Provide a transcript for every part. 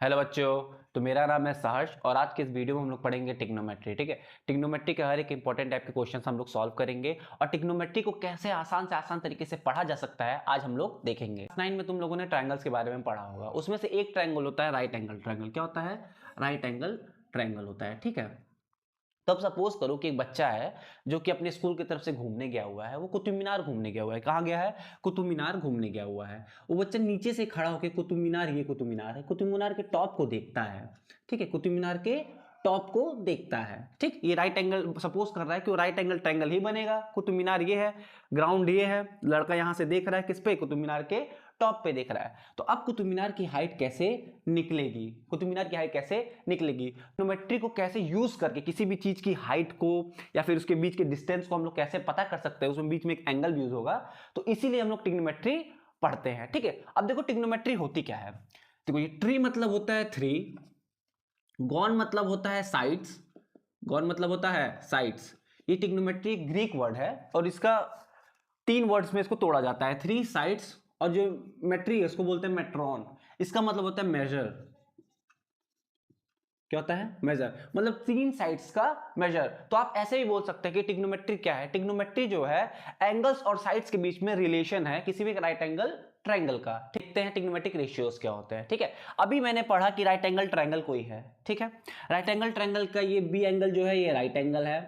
Hello बच्चों। तो मेरा नाम है सहर्ष और आज के इस वीडियो में हम लोग पढ़ेंगे ट्रिग्नोमेट्री। ठीक है, ट्रिग्नोमेट्री के हर एक इंपॉर्टेंट टाइप के क्वेश्चन हम लोग सॉल्व करेंगे और ट्रिग्नोमेट्री को कैसे आसान से आसान तरीके से पढ़ा जा सकता है आज हम लोग देखेंगे। क्लास 9 में तुम लोगों ने ट्रायंगल्स के बारे में पढ़ा होगा, उसमें से एक ट्रायंगल होता है राइट एंगल ट्रायंगल। क्या होता है? राइट एंगल ट्रायंगल होता है। ठीक है, तो अब सपोज करो कि एक बच्चा है जो कि अपने स्कूल की तरफ से घूमने गया हुआ है। वो कुतुब मीनार घूमने गया हुआ है। कहाँ गया है? कुतुब मीनार घूमने गया हुआ है। वो बच्चा नीचे से खड़ा होकर कुतुब मीनार, ये कुतुब मीनार है, कुतुब मीनार के टॉप को देखता है। ठीक है, कुतुब मीनार के टॉप को देखता है। ठीक, ये राइट एंगल सपोज कर रहा है कि वो राइट एंगल ट्रायंगल ही बनेगा। कुतुब मीनार ये है, ग्राउंड ये है, लड़का यहां से देख रहा है किस पे? कुतुब मीनार के टॉप पे देख रहा है। तो अब कुतुब मीनार की हाइट कैसे निकलेगी? कुतुब मीनार की हाइट कैसे निकलेगी? ट्रिग्नोमेट्री को कैसे यूज करके किसी भी चीज की हाइट को या फिर उसके बीच के डिस्टेंस को हम लोग कैसे पता कर सकते हैं? उसमें बीच में एक एंगल भी यूज होगा, तो इसीलिए हम लोग ट्रिग्नोमेट्री पढ़ते हैं। ठीक है, अब देखो ट्रिग्नोमेट्री होती क्या है। देखो, ये ट्री मतलब होता है थ्री, गॉन मतलब होता है साइड्स, गॉन मतलब होता है साइड्स। ये ट्रिग्नोमेट्री ग्रीक वर्ड है और इसका तीन वर्ड्स में इसको तोड़ा जाता है, थ्री साइड्स। और जो मेट्री है उसको बोलते हैं मेट्रॉन। इसका मतलब होता है मेजर। क्या होता है? मेजर, मतलब तीन साइड्स का मेजर। तो आप ऐसे ही बोल सकते हैं कि ट्रिग्नोमेट्री क्या है? ट्रिग्नोमेट्री जो है एंगल्स और साइड्स के बीच में रिलेशन है किसी भी राइट एंगल ट्रायंगल का। देखते हैं ट्रिग्नोमेट्रिक रेशियोज क्या होते हैं। ठीक है, अभी मैंने पढ़ा कि राइट एंगल ट्रायंगल कोई है। ठीक है, राइट एंगल ट्रायंगल का ये बी एंगल जो है ये राइट एंगल है।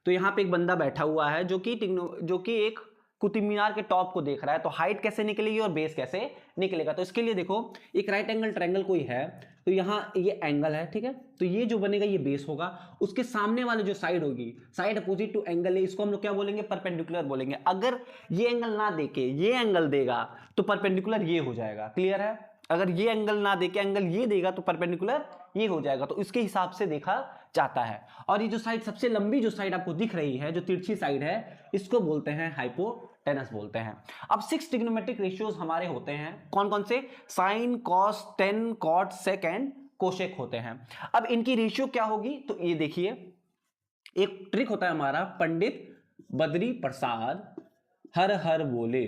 तो यहाँ पे एक बंदा बैठा हुआ है जो कि एक कुतुब मीनार के टॉप को देख रहा है। तो हाइट कैसे निकलेगी और बेस कैसे निकलेगा? तो इसके लिए देखो, एक राइट एंगल ट्रायंगल कोई है तो यहाँ ये एंगल है। ठीक है, तो ये जो बनेगा ये बेस होगा। उसके सामने वाले जो साइड होगी, साइड अपोजिट टू एंगल है, इसको हम लोग क्या बोलेंगे? परपेंडिकुलर बोलेंगे। अगर ये एंगल ना देके ये एंगल देगा तो परपेंडिकुलर ये हो जाएगा। क्लियर है? अगर ये एंगल ना देके एंगल ये देगा तो परपेंडिकुलर ये हो जाएगा। तो इसके हिसाब से देखा जाता है। और ये जो साइड सबसे लंबी जो साइड आपको दिख रही है, जो तिरछी साइड है, इसको बोलते हैं हाइपोटेनस बोलते हैं। अब 6 ट्रिग्नोमेट्रिक रेशियोज हमारे होते हैं। कौन कौन से? Sine, cos, tan, cot, sec and cosec होते हैं। अब इनकी रेशियो क्या होगी? तो ये देखिए, एक ट्रिक होता है हमारा, पंडित बद्री प्रसाद हर हर बोले।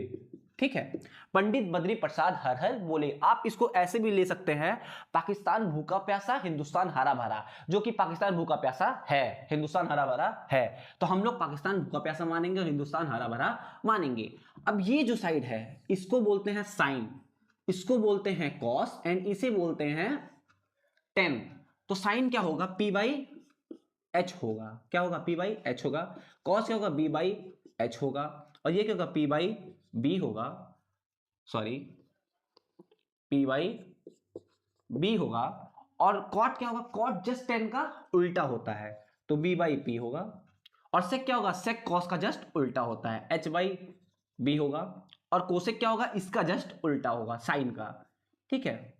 ठीक है, पंडित बद्री प्रसाद हर हर बोले। आप इसको ऐसे भी ले सकते हैं, पाकिस्तान भूखा प्यासा हिंदुस्तान हरा भरा। जो कि पाकिस्तान भूखा प्यासा है, हिंदुस्तान हरा भरा है, तो हम लोग पाकिस्तान भूखा प्यासा मानेंगे और हिंदुस्तान हरा भरा मानेंगे। अब ये जो साइड है इसको बोलते हैं साइन, इसको बोलते हैं कॉस एंड इसे बोलते हैं टेन। तो साइन क्या होगा? पी बाई एच होगा। क्या होगा? पी बाई एच होगा। कॉस क्या होगा? बी बाई एच होगा। और ये क्या होगा? पी बाई बी होगा। सॉरी, पी बाई बी होगा। और कॉट क्या होगा? कॉट जस्ट टेन का उल्टा होता है, तो बी बाई पी होगा। और सेक क्या होगा? सेक कॉस का जस्ट उल्टा होता है, एच बाई बी होगा। और कोसेक क्या होगा? इसका जस्ट उल्टा होगा, साइन का। ठीक है,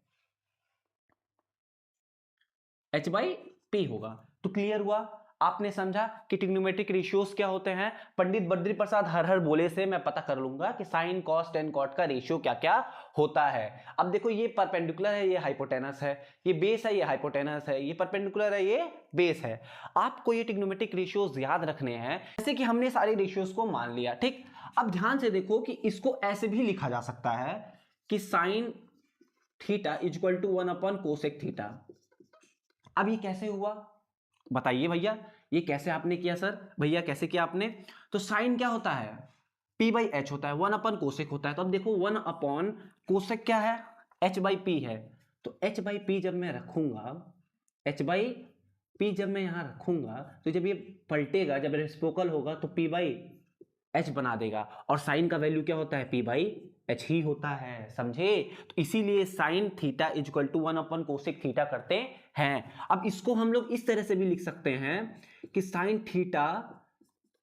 एच बाई पी होगा। तो क्लियर हुआ? आपने समझा कि ट्रिग्नोमेट्रिक रेशियोज क्या होते हैं। पंडित बद्री प्रसाद हर हर बोले से मैं पता कर लूंगा कि साइन कॉस टेन कॉट का रेशियो क्या क्या होता है। अब देखो, ये परपेंडिकुलर है, ये हाइपोटेनस है, ये बेस है, ये हाइपोटेनस है, ये परपेंडिकुलर है, ये बेस है। आपको ये ट्रिग्नोमेट्रिक रेशियोज याद रखने हैं। जैसे कि हमने सारे रेशियोज को मान लिया। ठीक, अब ध्यान से देखो कि इसको ऐसे भी लिखा जा सकता है कि sine theta is equal to 1 upon cosec theta. अब ये कैसे हुआ बताइए भैया? ये कैसे आपने किया सर? भैया कैसे किया आपने? तो साइन क्या होता है? पी बाई एच होता है, 1 अपॉन कोसेक होता है। तो अब देखो, 1 अपॉन कोसेक क्या है? एच बाई पी है। तो एच बाई पी जब मैं रखूंगा, एच बाई पी जब मैं यहां रखूंगा, तो जब ये पलटेगा, जब रेसिप्रोकल होगा, तो पी बाई एच बना देगा। और साइन का वैल्यू क्या होता है? पी बाई एच ही होता है। समझे? तो इसीलिए sine theta is equal to 1 upon cosec theta करते हैं। अब इसको हम लोग इस तरह से भी लिख सकते हैं कि sine theta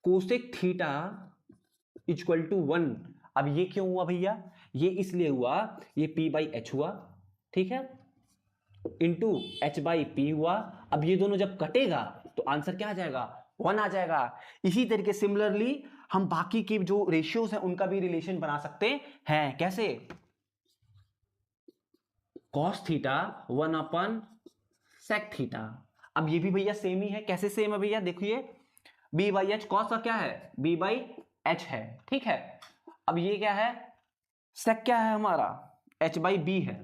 cosec theta is equal to 1। अब ये क्यों हुआ भैया? ये इसलिए हुआ, ये पी बाई एच हुआ, ठीक है, इंटू एच बाई पी हुआ। अब ये दोनों जब कटेगा तो आंसर क्या आ जाएगा? 1 आ जाएगा। इसी तरीके सिमिलरली हम बाकी के जो रेशियोज हैं उनका भी रिलेशन बना सकते हैं। कैसे? Cos theta 1 upon sec theta. अब ये भी भैया सेम ही है। कैसे सेम है भैया? देखिए, बी बाई एच, कॉस का क्या है? बी बाई एच है। ठीक है, अब ये क्या है? सेक क्या है हमारा? एच बाई बी है।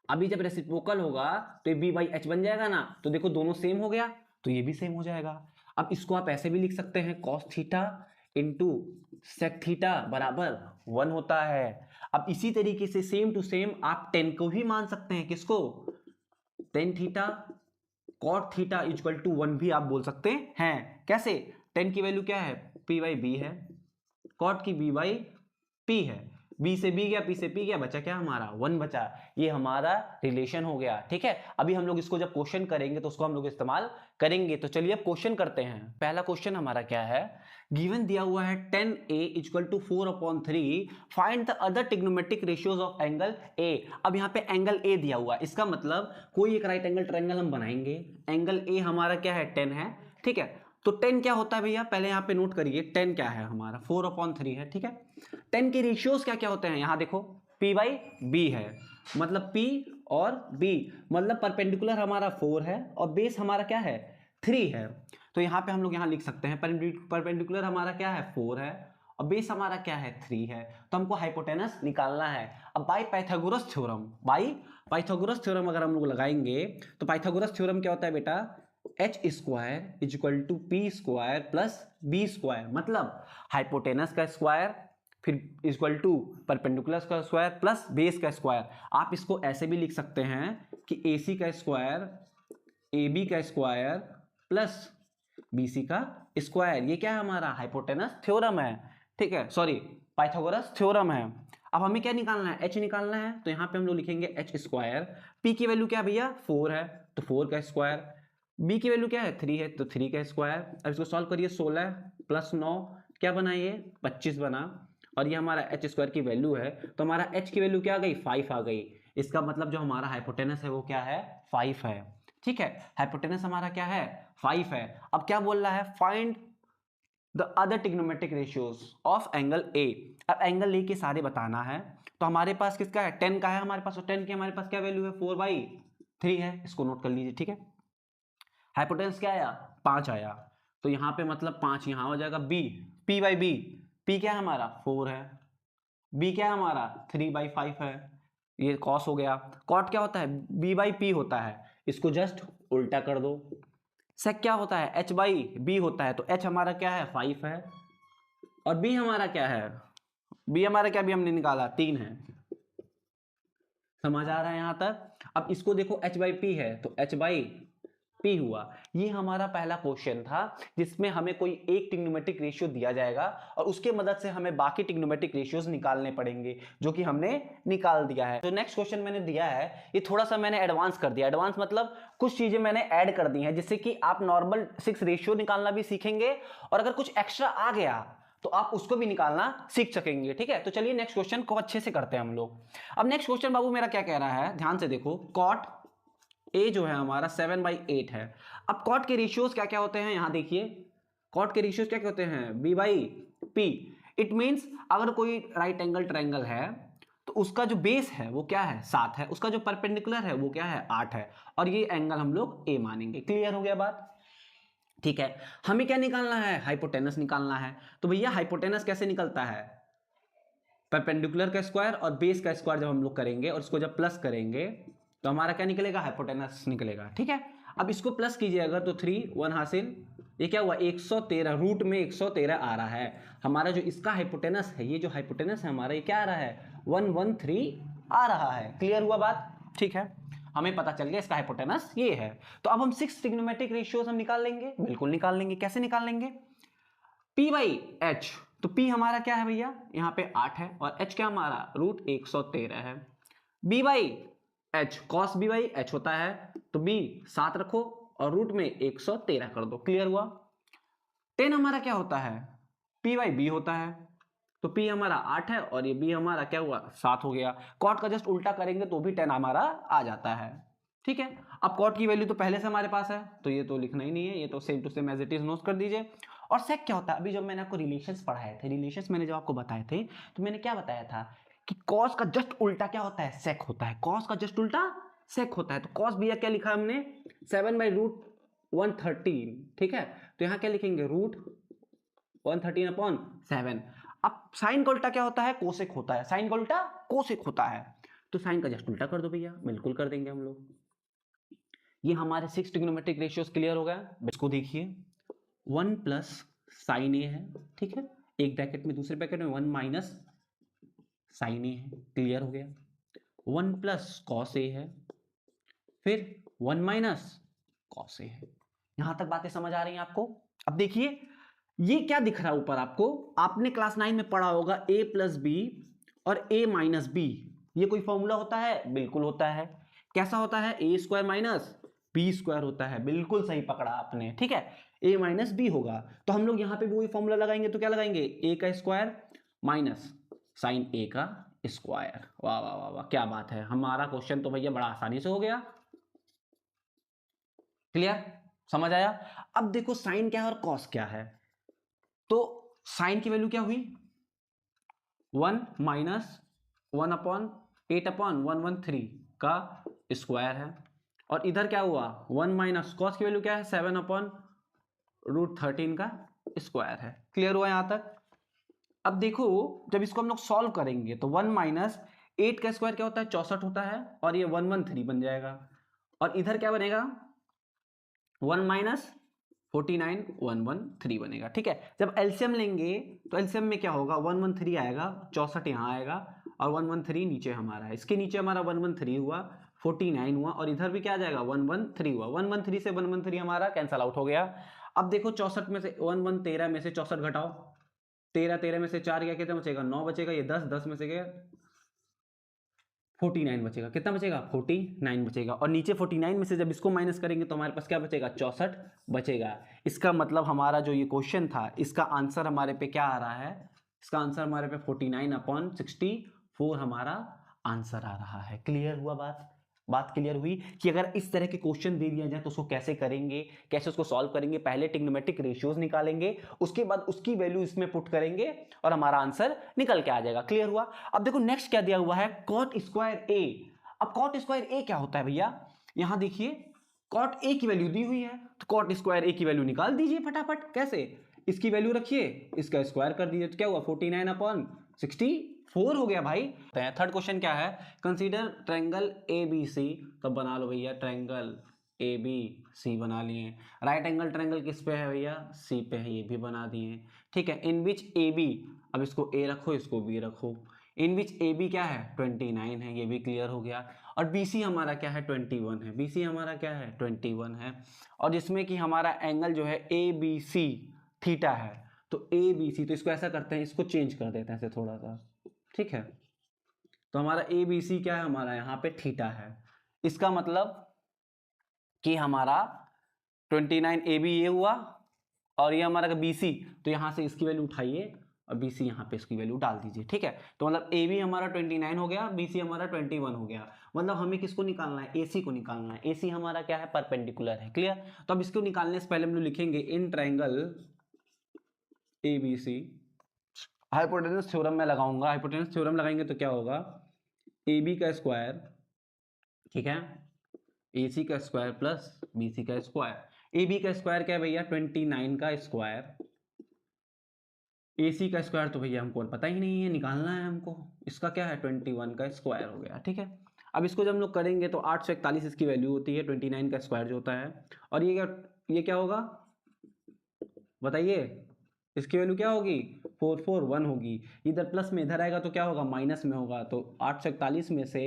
अभी जब रेसिप्रोकल होगा तो ये b बाई एच बन जाएगा ना, तो देखो दोनों सेम हो गया तो ये भी सेम हो जाएगा। अब इसको आप ऐसे भी लिख सकते हैं cos theta into sec theta बराबर 1 होता है। अब इसी तरीके से सेम टू सेम आप टेन को भी मान सकते हैं, किसको, tan theta cot theta equal to 1 भी आप बोल सकते हैं। कैसे, टेन की वैल्यू क्या है, p बाई बी है, कॉट की b बाई p है, b से b गया, p से p गया, बचा क्या हमारा 1 बचा। ये हमारा रिलेशन हो गया। ठीक है, अभी हम लोग इसको जब क्वेश्चन करेंगे तो उसको हम लोग इस्तेमाल करेंगे। तो चलिए अब क्वेश्चन करते हैं। पहला क्वेश्चन हमारा क्या है, गिवन दिया हुआ है 10a equal to 4/3, find the other trigonometric ratios of angle a। अब यहाँ पे एंगल a दिया हुआ है, इसका मतलब कोई एक राइट एंगल ट्रायंगल हम बनाएंगे, एंगल a हमारा क्या है 10 है। ठीक है, तो 10 क्या होता है भैया, पहले यहाँ पे नोट करिए 10 क्या है हमारा 4/3 है। ठीक है, 10 के रेशियोज क्या क्या होते हैं, यहाँ देखो p बाई बी है, मतलब p और b, मतलब परपेंडिकुलर हमारा 4 है और बेस हमारा क्या है 3 है। तो यहाँ पे हम लोग यहाँ लिख सकते हैं परपेंडिकुलर हमारा क्या है 4 है और बेस हमारा क्या है 3 है, तो हमको हाइपोटेनस निकालना है। अब बाय पाइथागोरस थ्योरम अगर हम लोग लगाएंगे तो पाइथागोरस थ्योरम क्या होता है बेटा, H square equal to P square plus B square, मतलब हाइपोटेनस का स्क्वायर फिर इक्वल टू परपेंडिकुलर का स्क्वायर प्लस बेस का स्क्वायर। आप इसको ऐसे भी लिख सकते हैं कि ए सी का स्क्वायर ए बी का स्क्वायर प्लस बी सी का स्क्वायर। ये क्या है हमारा हाइपोटेनस थ्योरम है। ठीक है, सॉरी पाइथागोरस थ्योरम है। अब हमें क्या निकालना है, एच निकालना है, तो यहाँ पे हम लोग लिखेंगे एच स्क्वायर, पी की वैल्यू क्या है भैया 4 है तो 4 का स्क्वायर, बी की वैल्यू क्या है 3 है तो 3 का स्क्वायर। अब इसको सॉल्व करिए, 16 प्लस 9 क्या बना, ये 25 बना, और ये हमारा एच स्क्वायर की वैल्यू है, तो हमारा एच की वैल्यू क्या आ गई 5 आ गई। इसका मतलब जो हमारा हाइपोटेनस है वो क्या है 5 है। ठीक है, हाइपोटेनस हमारा क्या है 5 है। अब क्या बोल रहा है, find the other trigonometric ratios of angle A. अब एंगल ए के सारे बताना है, तो हमारे पास किसका है 10 का है हमारे पास, तो 10 की हमारे पास क्या वैल्यू है 4/3 है, इसको नोट कर लीजिए। ठीक है, हाइपोटेनस क्या आया 5 आया, तो यहाँ पे मतलब 5 यहाँ हो जाएगा, B p by B, p क्या है हमारा 4 है, b क्या है हमारा 3/5 है, ये कॉस हो गया। कॉट क्या होता है b बाई पी होता है, इसको जस्ट उल्टा कर दो। सेक क्या होता है h बाई बी होता है, तो h हमारा क्या है 5 है और b हमारा क्या है, b हमारा क्या भी हमने निकाला 3 है। समझ आ रहा है यहां तक। अब इसको देखो h बाई पी है तो h बाई पी हुआ। ये हमारा पहला क्वेश्चन था जिसमें हमें कोई एक ट्रिग्नोमेट्रिक रेशियो दिया जाएगा और उसके मदद से हमें बाकी ट्रिग्नोमेट्रिक रेशियोज निकालने पड़ेंगे, जो कि हमने निकाल दिया है। तो नेक्स्ट क्वेश्चन मैंने दिया है, ये थोड़ा सा मैंने एडवांस कर दिया। एडवांस मतलब कुछ चीजें मैंने ऐड कर दी हैं, जिससे कि आप नॉर्मल 6 रेशियो निकालना भी सीखेंगे और अगर कुछ एक्स्ट्रा आ गया तो आप उसको भी निकालना सीख सकेंगे। ठीक है, तो चलिए नेक्स्ट क्वेश्चन को अच्छे से करते हैं हम लोग। अब नेक्स्ट क्वेश्चन बाबू मेरा क्या कह रहा है, ध्यान से देखो, कॉट ए जो है हमारा 7/8 है। अब कॉट के रेशियोज क्या क्या होते हैं, यहां देखिए कॉट के रेशियोज क्या क्या होते हैं b by P. It means अगर कोई राइट एंगल ट्रायंगल है तो उसका जो बेस है वो क्या है 7 है, उसका जो परपेंडिकुलर है वो क्या है 8 है, और ये एंगल हम लोग a मानेंगे। क्लियर हो गया बात। ठीक है, हमें क्या निकालना है, हाइपोटेनस निकालना है। तो भैया हाइपोटेनस कैसे निकलता है, परपेंडिकुलर का स्क्वायर और बेस का स्क्वायर जब हम लोग करेंगे और इसको जब प्लस करेंगे तो हमारा क्या निकलेगा, हाइपोटेनस निकलेगा। ठीक है, अब इसको प्लस कीजिए अगर तो 3 1 हासिल, ये क्या हुआ 113, रूट में 113 आ रहा है हमारा जो इसका हाइपोटेनस है। ये जो हाइपोटेनस है हमारा ये क्या आ रहा है 113 आ रहा है। क्लियर हुआ बात। ठीक है, हमें पता चल गया इसका हाइपोटेनस ये है। तो अब हम 6 ट्रिग्नोमेट्रिक रेशियोज हम निकाल लेंगे, बिल्कुल निकाल लेंगे। कैसे निकाल लेंगे, p बाई एच, तो p हमारा क्या है भैया यहाँ पे 8 है और h क्या हमारा रूट 113 है। b by H, cos b by H होता है, तो b 7 रखो और रूट में 113 कर दो। क्लियर हुआ। 10 हमारा क्या होता है p बाई बी होता है, तो p हमारा 8 है और ये b हमारा क्या हुआ 7 हो गया। कॉट का जस्ट उल्टा करेंगे तो भी 10 हमारा आ जाता है। ठीक है, अब कॉट की वैल्यू तो पहले से हमारे पास है तो ये तो लिखना ही नहीं है, ये तो same to same as it is note कर दीजिए। और सेक क्या होता है, अभी जब मैंने आपको रिलेशंस पढ़ाए थे, रिलेशंस मैंने जब आपको बताए थे तो मैंने क्या बताया था कि कॉस का जस्ट उल्टा क्या होता है सेक होता है, कॉस का जस्ट उल्टा सेक होता है। तो कॉस भैया क्या लिखा हमने 7/√113। ठीक है, तो यहाँ क्या लिखेंगे रूट 113/7। अब साइन का उल्टा क्या होता है कोसेक होता है, साइन का उल्टा कोसेक होता है। तो साइन का जस्ट उल्टा कर दो भैया, बिल्कुल कर देंगे हम लोग। ये हमारे 6 ट्रिग्नोमेट्रिक रेशियोज क्लियर हो गया। इसको देखिए 1 प्लस साइन ए है, ठीक है, एक ब्रैकेट में, दूसरे ब्रैकेट में 1 माइनस साइन ए है, क्लियर हो गया। 1 प्लस कॉस ए है, फिर 1 माइनस कॉस ए है। यहां तक बातें समझ आ रही हैं आपको? अब देखिए ये क्या दिख रहा है ऊपर आपको, आपने क्लास 9 में पढ़ा होगा a प्लस बी और a माइनस बी, ये कोई फॉर्मूला होता है? बिल्कुल होता है। कैसा होता है? ए स्क्वायर माइनस बी स्क्वायर होता है, बिल्कुल सही पकड़ा आपने, ठीक है, a माइनस बी होगा। तो हम लोग यहाँ पे भी वही फॉर्मूला लगाएंगे, तो क्या लगाएंगे? a का स्क्वायर माइनस साइन a का स्क्वायर। वाह वाह वाह वाह, क्या बात है, हमारा क्वेश्चन तो भैया बड़ा आसानी से हो गया। क्लियर? समझ आया? अब देखो साइन क्या है और कॉस क्या है। तो साइन की वैल्यू क्या हुई? 1 माइनस 1 अपॉन 8 अपॉन 113 का स्क्वायर है, और इधर क्या हुआ? 1 माइनस कॉस की वैल्यू क्या है? 7 अपॉन √13 का स्क्वायर है। क्लियर हुआ यहां तक? अब देखो जब इसको हम लोग सॉल्व करेंगे तो 1 माइनस 8 का स्क्वायर क्या होता है? 64 होता है, और ये 113 बन जाएगा, और इधर क्या बनेगा? 1 माइनस 49 113 बनेगा, ठीक है। जब एलसीएम लेंगे तो एलसीएम में क्या होगा? 113 आएगा, 64 यहाँ आएगा, और 113 नीचे हमारा है, इसके नीचे हमारा 113 हुआ, 49 हुआ, और इधर भी क्या आ जाएगा? 113 हुआ। 113 से 113 हमारा कैंसल आउट हो गया। अब देखो 64 में से 13 में से 64 घटाओ, 13 में से 4 गया, कितना बचेगा? 9 बचेगा, ये 10 में से गया 49 बचेगा, कितना बचेगा? 49 बचेगा, और नीचे 49 में से जब इसको माइनस करेंगे तो हमारे पास क्या बचेगा? 64 बचेगा। इसका मतलब हमारा जो ये क्वेश्चन था, इसका आंसर हमारे पे क्या आ रहा है? इसका आंसर हमारे पे 49/64 हमारा आंसर आ रहा है। क्लियर हुआ बात क्लियर हुई कि अगर इस तरह के क्वेश्चन दे दिया जाए तो उसको कैसे करेंगे, कैसे उसको सॉल्व करेंगे। पहले ट्रिग्नोमेट्रिक रेशियोज निकालेंगे, उसके बाद उसकी वैल्यू इसमें पुट करेंगे और हमारा आंसर निकल के आ जाएगा। क्लियर हुआ? अब देखो नेक्स्ट क्या दिया हुआ है? कॉट स्क्वायर ए। अब कॉट स्क्वायर ए क्या होता है भैया? यहां देखिए कॉट ए की वैल्यू दी हुई है, तो कॉट स्क्वायर ए की वैल्यू निकाल दीजिए फटाफट। कैसे? इसकी वैल्यू रखिए, इसका स्क्वायर कर दीजिए, तो क्या हुआ? 49/64 हो गया भाई। थर्ड क्वेश्चन क्या है? कंसीडर ट्रायंगल ABC, तो बना लो भैया ट्रायंगल ABC बना लिए। राइट एंगल ट्रायंगल किस पे है भैया? C पे है, ये भी बना दिए, ठीक है। इन विच AB, अब इसको A रखो, इसको B रखो। इन विच AB क्या है? 29 है, ये भी क्लियर हो गया। और BC हमारा क्या है? 21 है। BC हमारा क्या है? 21 है, और जिसमें कि हमारा एंगल जो है ABC थीटा है। तो ABC, तो इसको ऐसा करते हैं, इसको चेंज कर देते हैं ऐसे थोड़ा सा, ठीक है। तो हमारा ABC क्या है? हमारा यहाँ पे थीटा है। इसका मतलब कि हमारा 29 AB ये हुआ, और ये हमारा BC, तो यहाँ से इसकी वैल्यू उठाइए और BC यहाँ पे इसकी वैल्यू डाल दीजिए, ठीक है। तो मतलब AB हमारा 29 हो गया, BC हमारा 21 हो गया। मतलब हमें किसको निकालना है? AC को निकालना है। AC हमारा क्या है? परपेंडिकुलर है। क्लियर? तो अब इसको निकालने से पहले हम लोग लिखेंगे in triangle ABC, hypotenuse theorem में लगाऊंगा। हाइपोटेन्यूस थ्योरम लगाएंगे तो क्या होगा? AB का स्क्वायर, ठीक है, AC का स्क्वायर प्लस BC का स्क्वायर। AB का स्क्वायर क्या है भैया? 29 का स्क्वायर। AC का स्क्वायर तो भैया हमको पता ही नहीं है, निकालना है हमको। इसका क्या है? 21 का स्क्वायर हो गया, ठीक है। अब इसको जब हम लोग करेंगे तो 841 इसकी वैल्यू होती है, 29 का स्क्वायर जो होता है। और ये क्या होगा बताइए? इसकी वैल्यू क्या होगी? 441 होगी। इधर प्लस में इधर आएगा तो क्या होगा? माइनस में होगा। तो 841 में से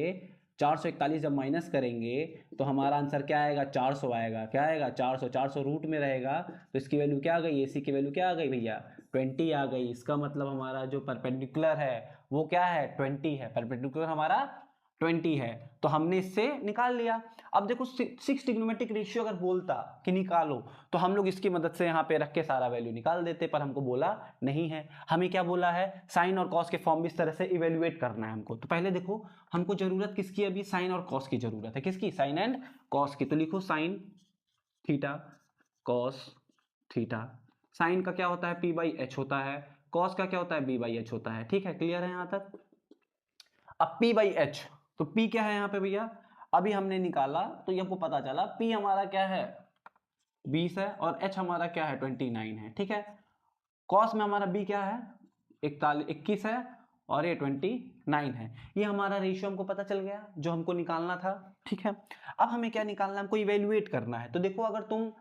441 जब माइनस करेंगे तो हमारा आंसर क्या आएगा? 400 आएगा। क्या आएगा? 400। 400 रूट में रहेगा, तो इसकी वैल्यू क्या आ गई? AC की वैल्यू क्या आ गई भैया? 20 आ गई। इसका मतलब हमारा जो परपेंडिकुलर है वो क्या है? 20 है। परपेंडिकुलर हमारा 20 है, तो हमने इससे निकाल लिया। अब देखो 6 ट्रिग्नोमेट्रिक रेशियो अगर बोलता कि निकालो, तो हम लोग इसकी मदद से यहाँ पे रख के सारा वैल्यू निकाल देते, पर हमको बोला नहीं है। हमें क्या बोला है? साइन और कॉस के फॉर्म में इस तरह से इवेल्युएट करना है हमको। तो पहले देखो हमको जरूरत किसकी? अभी साइन और कॉस की जरूरत है। किसकी? साइन एंड कॉस की। तो लिखो sine theta cos theta. Sine का क्या होता है? P/H होता है। कॉस का क्या होता है? B/H होता है, ठीक है। क्लियर है यहाँ तक? अब P/H, तो P क्या है यहाँ पे भैया? अभी हमने निकाला तो ये हमको पता चला P हमारा क्या है? 20 है, और H हमारा क्या है? 29 है, ठीक है। कॉस में हमारा B क्या है? 21 है, और ये 29 है। ये हमारा रेशियो हमको पता चल गया जो हमको निकालना था, ठीक है। अब हमें क्या निकालना है, हमको इवेल्युएट करना है। तो देखो अगर तुम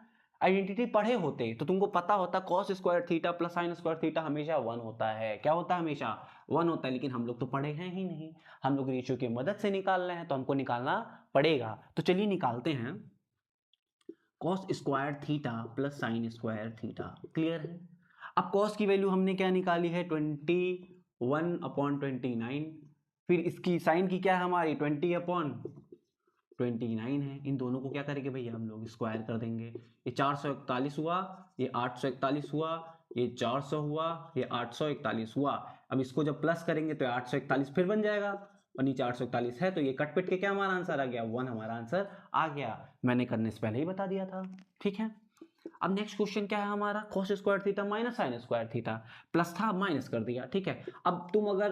आइडेंटिटी पढ़े होते तो तुमको पता होता cos square theta plus sine square theta हमेशा 1 होता है। क्या होता है? हमेशा 1 होता है। लेकिन हम लोग तो पढ़े हैं ही नहीं, हम लोग रेशियो की मदद से निकाल रहे हैं, तो हमको निकालना पड़ेगा। तो चलिए निकालते हैं। cos square theta plus sine square theta, clear है। अब cos की वैल्यू हमने क्या निकाली है, 21/29। फिर इसकी साइन की क्या है हमारी, 20/29 है। इन दोनों को क्या करेंगे भैया, हम लोग स्क्वायर कर देंगे। ये 441 हुआ, ये 841 हुआ, ये 400 हुआ, ये 841 हुआ। अब इसको जब प्लस करेंगे तो 841 फिर बन जाएगा, और नीचे 841 है, तो ये कट पिट के क्या हमारा आंसर आ गया, 1 हमारा आंसर आ गया। मैंने करने से पहले ही बता दिया था, ठीक है। अब नेक्स्ट क्वेश्चन क्या है हमारा, cos square theta minus sine square theta, plus था माइनस कर दिया, ठीक है। अब तुम अगर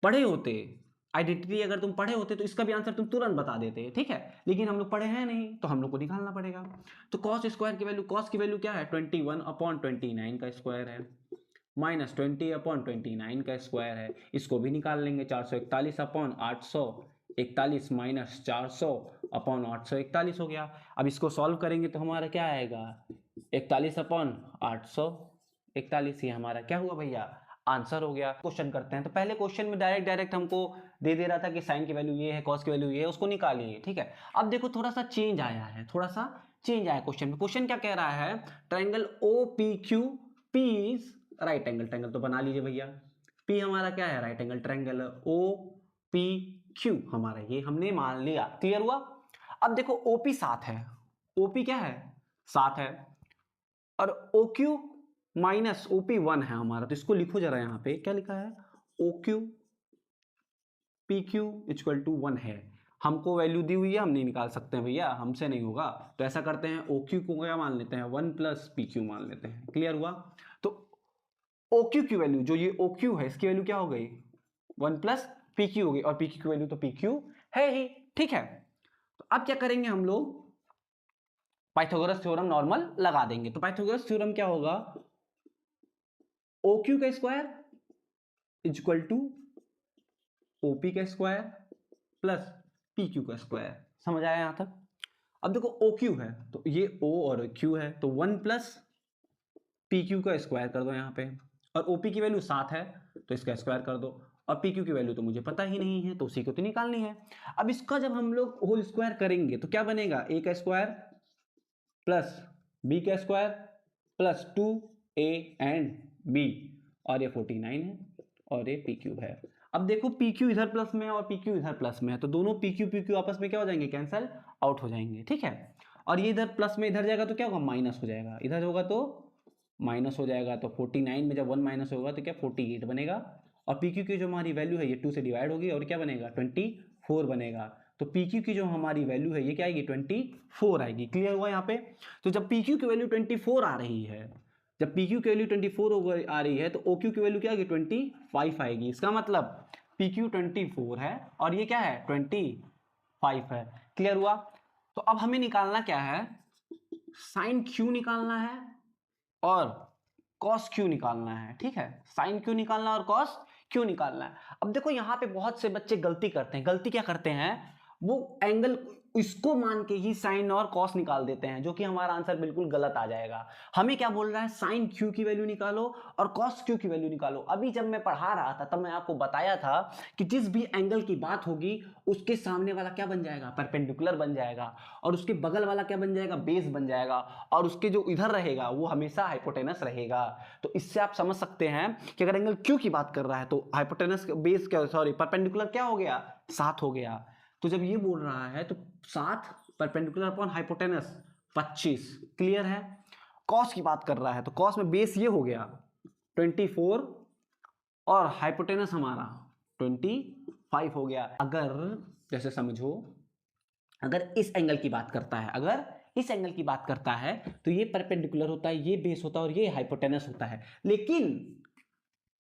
पढ़े होते, आइडेंटिटी अगर तुम पढ़े होते तो इसका भी आंसर तुम तुरंत बता देते, ठीक है। लेकिन हम लोग पढ़े हैं नहीं, तो हम लोग को निकालना पड़ेगा। तो cos स्क्वायर की वैल्यू, cos की वैल्यू क्या है, 21/29 का स्क्वायर है, माइनस 20/29 का स्क्वायर है। इसको भी निकाल लेंगे, 441/841 माइनस 400/841 हो गया। अब इसको सॉल्व करेंगे तो हमारा क्या आएगा, 41/841, ये हमारा क्या हुआ भैया, आंसर हो गया। क्वेश्चन करते हैं। तो पहले क्वेश्चन में डायरेक्ट हमको दे रहा था कि साइन की वैल्यू ये है, कॉस की वैल्यू ये है, उसको निकालिए, ठीक है। अब देखो थोड़ा सा चेंज आया है, क्वेश्चन में। क्वेश्चन क्या कह रहा है, triangle OPQ, P is right angle triangle, तो बना लीजिए भैया। P हमारा क्या है, राइट एंगल ट्रायंगल, OPQ हमारा ये हमने मान लिया, क्लियर हुआ। अब देखो OP 7 है, OP क्या है, 7 है, और OQ माइनस OP 1 है हमारा। तो इसको लिखो जरा, यहाँ पे क्या लिखा है, OQ PQ इक्वल टू 1 है। हमको वैल्यू दी हुई है, हम नहीं निकाल सकते हैं भैया, हमसे नहीं होगा। तो ऐसा करते हैं, OQ को क्या मान लेते हैं, 1 प्लस PQ मान लेते हैं, क्लियर हुआ। तो OQ की वैल्यू, जो ये OQ है, इसकी वैल्यू क्या हो गई, 1 प्लस PQ हो गई, और PQ की वैल्यू तो PQ है ही, ठीक है। तो अब क्या करेंगे हम लोग, पाइथागोरस थ्योरम नॉर्मल लगा देंगे। तो पाइथागोरस थ्योरम क्या होगा, OQ का स्क्वायर इक्वल टू OP का स्क्वायर प्लस PQ का स्क्वायर, समझ आया यहां तक। अब देखो OQ है तो ये O और Q है, तो 1 प्लस PQ का स्क्वायर कर दो यहाँ पे, और OP की वैल्यू 7 है तो इसका स्क्वायर कर दो, और PQ की वैल्यू तो मुझे पता ही नहीं है, तो उसी को तो निकालनी है। अब इसका जब हम लोग होल स्क्वायर करेंगे तो क्या बनेगा, A का स्क्वायर प्लस B का square plus 2A and B, और ये 49 है, और ये PQ है। अब देखो PQ इधर प्लस में है और PQ इधर प्लस में है, तो दोनों PQ आपस में क्या हो जाएंगे, कैंसिल आउट हो जाएंगे, ठीक है। और ये इधर प्लस में इधर जाएगा तो क्या होगा, माइनस हो जाएगा, इधर होगा तो माइनस हो जाएगा। तो 49 में जब 1 माइनस होगा तो क्या 48 बनेगा, और PQ की जो हमारी वैल्यू है ये 2 से डिवाइड होगी, और क्या बनेगा, 24 बनेगा। तो PQ की जो हमारी वैल्यू है ये क्या आएगी, 24 आएगी, क्लियर हुआ यहाँ पे। तो जब PQ की वैल्यू 24 आ रही है, जब PQ की वैल्यू 24 आ रही है, तो OQ की वैल्यू क्या आएगी, 25 आएगी। इसका मतलब PQ 24 है और ये क्या है, 25 है, क्लियर हुआ। तो अब हमें निकालना क्या है, साइन Q निकालना है और कॉस Q निकालना है, ठीक है। साइन Q निकालना और कॉस Q निकालना है। अब देखो यहाँ पे बहुत से बच्चे गलती करते हैं, गलती क्या करते हैं, वो एंगल इसको मान के ही साइन और कॉस निकाल देते हैं, जो कि हमारा आंसर बिल्कुल गलत आ जाएगा। हमें क्या बोल रहा है, साइन Q की वैल्यू निकालो और कॉस Q की वैल्यू निकालो। अभी जब मैं पढ़ा रहा था तब मैं आपको बताया था कि जिस भी एंगल की बात होगी उसके सामने वाला क्या बन जाएगा, परपेंडिकुलर बन जाएगा, और उसके बगल वाला क्या बन जाएगा, बेस बन जाएगा, और उसके जो इधर रहेगा वो हमेशा हाइपोटेनस रहेगा। तो इससे आप समझ सकते हैं कि अगर एंगल Q की बात कर रहा है तो हाइपोटेनस बेस क्या, सॉरी परपेंडिकुलर क्या हो गया, 7 हो गया। तो जब ये बोल रहा है तो 7 परपेंडिकुलर अपॉन हाइपोटेनस 25, क्लियर है। कॉस की बात कर रहा है तो कॉस में बेस ये हो गया 24 और हाइपोटेनस हमारा 25 हो गया। अगर जैसे समझो, अगर इस एंगल की बात करता है, अगर इस एंगल की बात करता है तो ये परपेंडिकुलर होता है, ये बेस होता है, और ये हाइपोटेनस होता है। लेकिन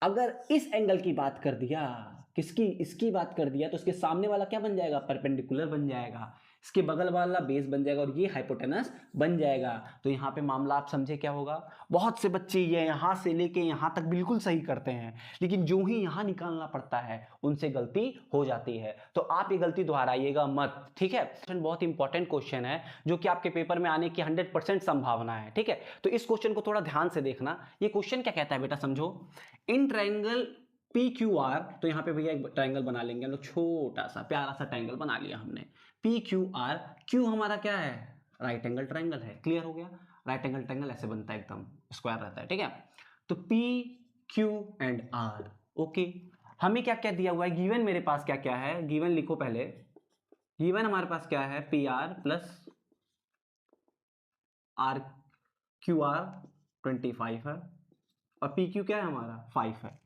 अगर इस एंगल की बात कर दिया, किसकी, इसकी बात कर दिया, तो उसके सामने वाला क्या बन जाएगा, परपेंडिकुलर बन जाएगा। इसके बगल वाला बेस बन जाएगा और ये हाइपोटेनस बन जाएगा। तो यहाँ पे मामला आप समझे क्या होगा। बहुत से बच्चे ये यहाँ से लेके यहाँ तक बिल्कुल सही करते हैं, लेकिन जो ही यहाँ निकालना पड़ता है उनसे गलती हो जाती है। तो आप ये गलती दोहराइएगा मत, ठीक है। बहुत इंपॉर्टेंट क्वेश्चन है जो कि आपके पेपर में आने की 100% संभावना है, ठीक है। तो इस क्वेश्चन को थोड़ा ध्यान से देखना। ये क्वेश्चन क्या कहता है बेटा, समझो। इन ट्रायंगल PQR, तो यहाँ पे भैया एक ट्रायंगल बना लेंगे हम लोग, छोटा सा प्यारा सा ट्रायंगल बना लिया हमने। PQR, क्यू हमारा क्या है, राइट एंगल ट्रायंगल है। क्लियर हो गया। राइट एंगल ट्रायंगल ऐसे बनता है, एकदम स्क्वायर रहता है, ठीक है। तो PQ एंड R, ओके। हमें क्या क्या दिया हुआ है, गिवन मेरे पास क्या क्या है, गिवन लिखो पहले। गिवन हमारे पास क्या है, PR प्लस RQR 25 है, और PQ क्या है हमारा 5 है।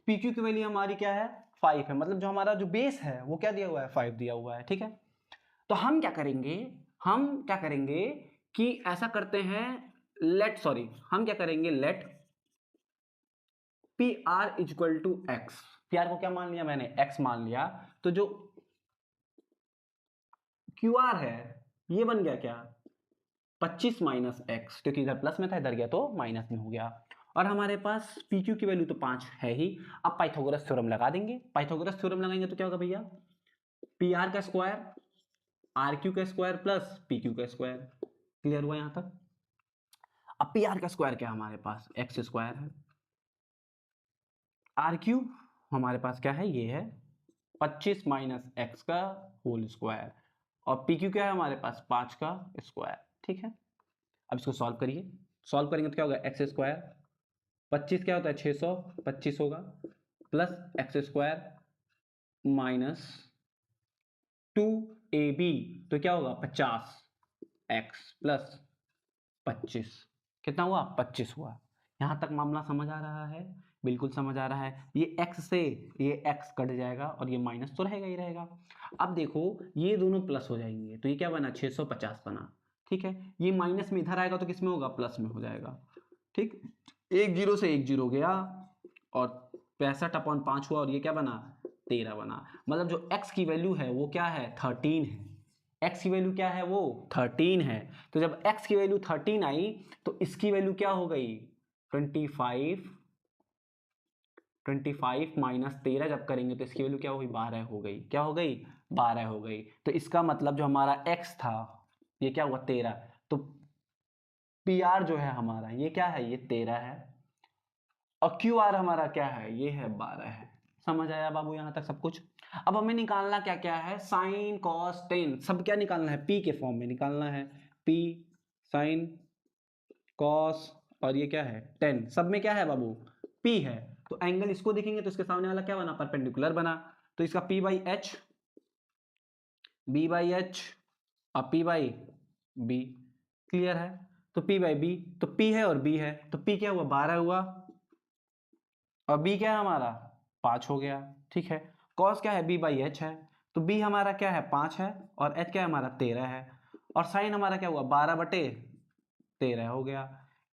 PQ की वैल्यू हमारी क्या है 5 है, मतलब जो हमारा जो बेस है वो क्या दिया हुआ है 5 दिया हुआ है, ठीक है। तो हम क्या करेंगे कि ऐसा करते हैं, हम क्या करेंगे, let PR equal to X। PR को क्या मान लिया मैंने, X मान लिया। तो जो QR है ये बन गया क्या 25 माइनस एक्स, क्योंकि इधर प्लस में था इधर गया तो माइनस में हो गया। और हमारे पास PQ की वैल्यू तो 5 है ही। अब पाइथागोरस थ्योरम लगा देंगे। पाइथागोरस थ्योरम लगाएंगे तो क्या होगा भैया, PR का स्क्वायर RQ का स्क्वायर प्लस PQ का स्क्वायर। क्लियर हुआ यहां तक। अब PR का स्क्वायर क्या है हमारे पास, एक्स स्क्वायर है। RQ हमारे पास क्या है, ये है 25 माइनस एक्स का होल स्क्वायर, और PQ क्या है हमारे पास 5 का स्क्वायर, ठीक है। अब इसको सॉल्व करिए, सॉल्व करेंगे तो क्या होगा, एक्स स्क्वायर 25 क्या होता है 625 होगा, plus x square minus 2AB, तो क्या होगा 50x प्लस 25, कितना हुआ 25 हुआ। यहां तक मामला समझ आ रहा है, बिल्कुल समझ आ रहा है। ये x से ये x कट जाएगा और ये माइनस तो रहेगा ही रहेगा। अब देखो ये दोनों प्लस हो जाएंगे, तो ये क्या बना 650 बना, ठीक है। ये माइनस में इधर आएगा तो किस में होगा, प्लस में हो जाएगा, ठीक। एक जीरो से एक जीरो गया और 65/5 हुआ, और ये क्या बना 13 बना। मतलब जो x की वैल्यू है वो क्या है 13 है। x की वैल्यू क्या है, वो 13 है। तो जब x की वैल्यू 13 आई तो इसकी वैल्यू क्या हो गई 25 माइनस 13 जब करेंगे तो इसकी वैल्यू क्या हो गई 12 हो गई। क्या हो गई 12 हो गई। तो इसका मतलब जो हमारा x था ये क्या हुआ 13, तो PR जो है हमारा ये क्या है, ये 13 है, और QR हमारा क्या है, ये है 12 है। समझ आया बाबू यहां तक सब कुछ। अब हमें निकालना क्या क्या है, साइन कॉस टेन, सब क्या निकालना है, P के फॉर्म में निकालना है। P साइन कॉस और ये क्या है टेन, सब में क्या है बाबू P है। तो एंगल इसको देखेंगे तो इसके सामने वाला क्या बना, परपेंडिकुलर बना। तो इसका P/H, B/H और P/B। क्लियर है। तो P/B, तो P है और B है, तो P क्या हुआ 12 हुआ, और B क्या है हमारा 5 हो गया, ठीक है। cos क्या है B/H है, तो B हमारा क्या है 5 है, और H क्या है हमारा 13 है, और साइन हमारा क्या हुआ 12/13 हो गया।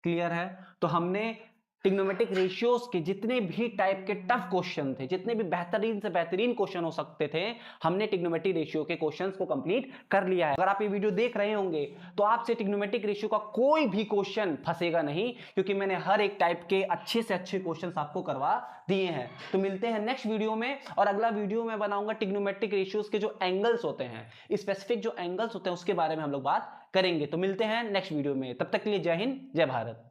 क्लियर है। तो हमने ट्रिग्नोमेट्रिक रेशियोज के जितने भी टाइप के टफ क्वेश्चन थे, जितने भी बेहतरीन से बेहतरीन क्वेश्चन हो सकते थे, हमने ट्रिग्नोमेट्रिक रेशियो के क्वेश्चंस को कंप्लीट कर लिया है। अगर आप ये वीडियो देख रहे होंगे तो आपसे ट्रिग्नोमेट्रिक रेशियो का कोई भी क्वेश्चन फंसेगा नहीं, क्योंकि मैंने हर एक टाइप के अच्छे से अच्छे क्वेश्चंस आपको करवा दिए हैं। तो मिलते हैं नेक्स्ट वीडियो में, और अगला वीडियो में बनाऊंगा ट्रिग्नोमेट्रिक रेशियोज के जो एंगल्स होते हैं, स्पेसिफिक जो एंगल्स होते हैं उसके बारे में हम लोग बात करेंगे। तो मिलते हैं नेक्स्ट वीडियो में, तब तक के लिए जय हिंद जय भारत।